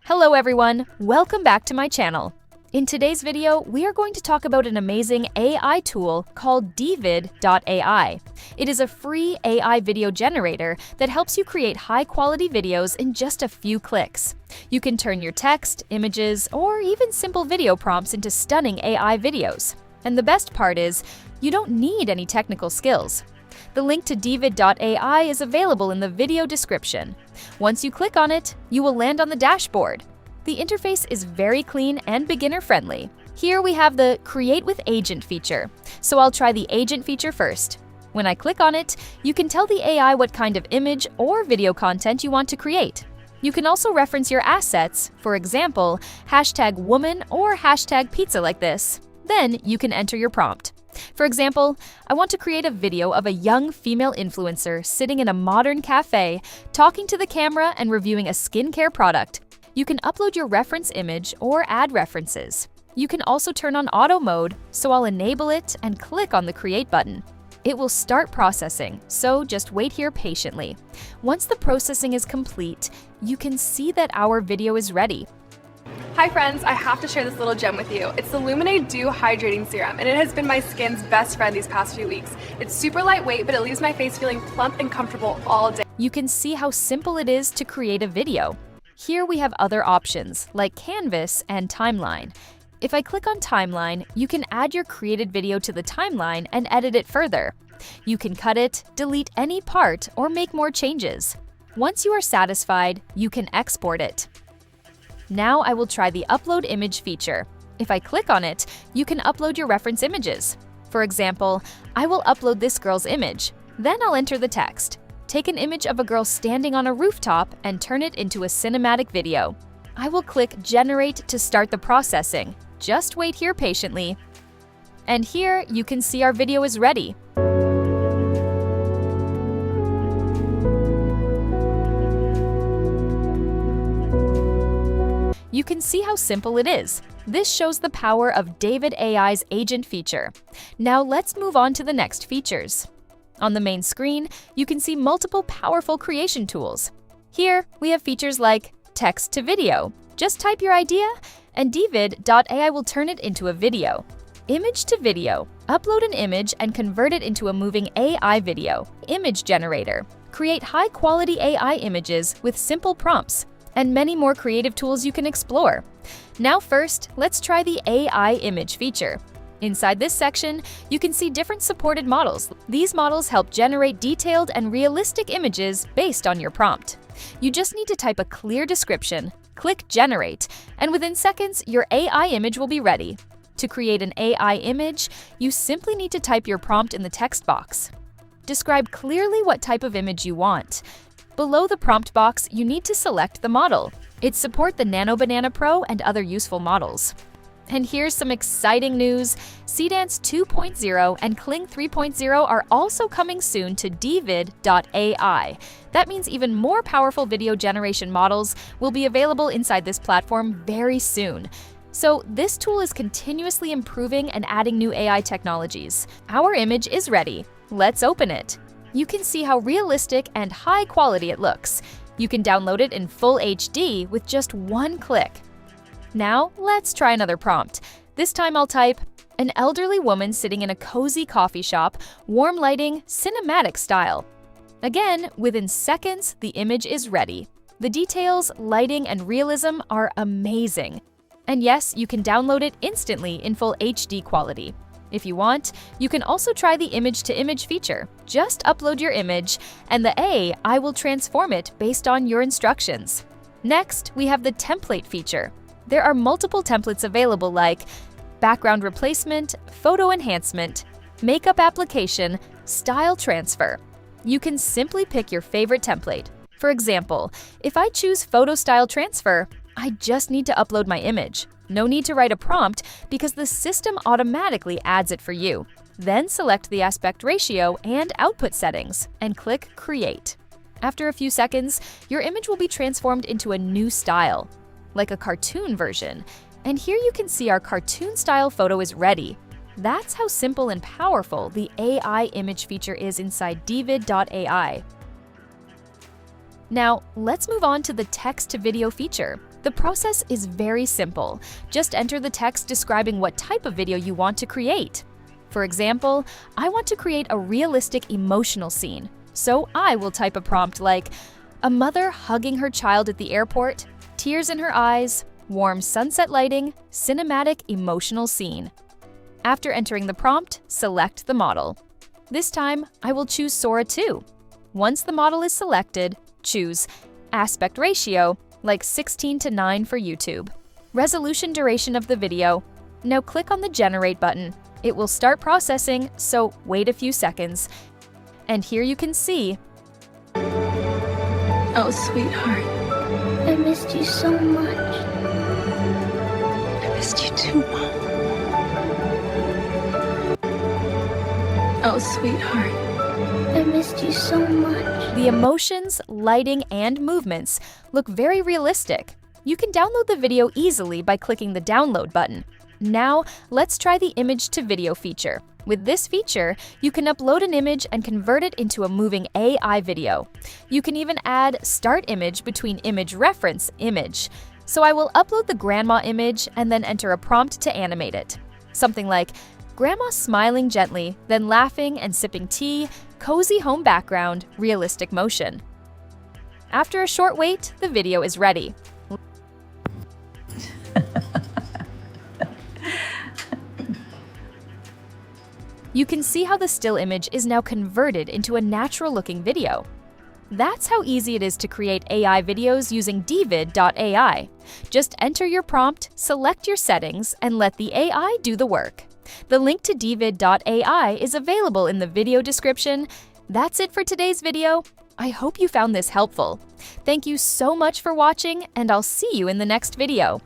Hello everyone, welcome back to my channel. In today's video, we are going to talk about an amazing AI tool called DeeVid.ai. It is a free AI video generator that helps you create high-quality videos in just a few clicks. You can turn your text, images, or even simple video prompts into stunning AI videos. And the best part is, you don't need any technical skills. The link to DeeVid.ai is available in the video description. Once you click on it, you will land on the dashboard. The interface is very clean and beginner-friendly. Here we have the Create with Agent feature, so I'll try the Agent feature first. When I click on it, you can tell the AI what kind of image or video content you want to create. You can also reference your assets, for example, #woman or #pizza like this. Then you can enter your prompt. For example, I want to create a video of a young female influencer sitting in a modern cafe, talking to the camera and reviewing a skincare product. You can upload your reference image or add references. You can also turn on auto mode, so I'll enable it and click on the Create button. It will start processing, so just wait here patiently. Once the processing is complete, you can see that our video is ready. Hi friends, I have to share this little gem with you. It's the Luminate Dew Hydrating Serum, and it has been my skin's best friend these past few weeks. It's super lightweight, but it leaves my face feeling plump and comfortable all day. You can see how simple it is to create a video. Here we have other options, like Canvas and Timeline. If I click on Timeline, you can add your created video to the timeline and edit it further. You can cut it, delete any part, or make more changes. Once you are satisfied, you can export it. Now I will try the Upload Image feature. If I click on it, you can upload your reference images. For example, I will upload this girl's image. Then I'll enter the text. Take an image of a girl standing on a rooftop and turn it into a cinematic video. I will click Generate to start the processing. Just wait here patiently. And here you can see our video is ready. You can see how simple it is. This shows the power of DeeVid.ai's Agent feature. Now let's move on to the next features. On the main screen, you can see multiple powerful creation tools. Here, we have features like text to video. Just type your idea, and DeeVid.ai will turn it into a video. Image to video. Upload an image and convert it into a moving AI video. Image generator. Create high-quality AI images with simple prompts. And many more creative tools you can explore. Now first, let's try the AI image feature. Inside this section, you can see different supported models. These models help generate detailed and realistic images based on your prompt. You just need to type a clear description, click Generate, and within seconds, your AI image will be ready. To create an AI image, you simply need to type your prompt in the text box. Describe clearly what type of image you want. Below the prompt box, you need to select the model. It supports the Nano Banana Pro and other useful models. And here's some exciting news. Seedance 2.0 and Kling 3.0 are also coming soon to DeeVid.ai. That means even more powerful video generation models will be available inside this platform very soon. So this tool is continuously improving and adding new AI technologies. Our image is ready. Let's open it. You can see how realistic and high quality it looks. You can download it in full HD with just one click. Now, let's try another prompt. This time I'll type, an elderly woman sitting in a cozy coffee shop, warm lighting, cinematic style. Again, within seconds, the image is ready. The details, lighting, and realism are amazing. And yes, you can download it instantly in full HD quality. If you want, you can also try the image-to-image feature. Just upload your image, and the AI will transform it based on your instructions. Next, we have the template feature. There are multiple templates available like background replacement, photo enhancement, makeup application, style transfer. You can simply pick your favorite template. For example, if I choose photo style transfer, I just need to upload my image. No need to write a prompt because the system automatically adds it for you. Then select the aspect ratio and output settings and click Create. After a few seconds, your image will be transformed into a new style, like a cartoon version. And here you can see our cartoon style photo is ready. That's how simple and powerful the AI image feature is inside DeeVid.ai. Now, let's move on to the text-to-video feature. The process is very simple. Just enter the text describing what type of video you want to create. For example, I want to create a realistic emotional scene, so I will type a prompt like, a mother hugging her child at the airport, tears in her eyes, warm sunset lighting, cinematic emotional scene. After entering the prompt, select the model. This time, I will choose Sora 2. Once the model is selected, choose aspect ratio, like 16:9 for YouTube. Resolution duration of the video. Now click on the Generate button. It will start processing, so wait a few seconds. And here you can see. Oh, sweetheart. I missed you so much. I missed you too, Mom. Oh, sweetheart. I missed you so much. The emotions, lighting, and movements look very realistic. You can download the video easily by clicking the Download button. Now, let's try the Image to Video feature. With this feature, you can upload an image and convert it into a moving AI video. You can even add Start Image between image reference image. So I will upload the grandma image and then enter a prompt to animate it. Something like, Grandma smiling gently, then laughing and sipping tea, cozy home background, realistic motion. After a short wait, the video is ready. You can see how the still image is now converted into a natural-looking video. That's how easy it is to create AI videos using DeeVid.ai. Just enter your prompt, select your settings, and let the AI do the work. The link to DeeVid.ai is available in the video description. That's it for today's video. I hope you found this helpful. Thank you so much for watching, and I'll see you in the next video.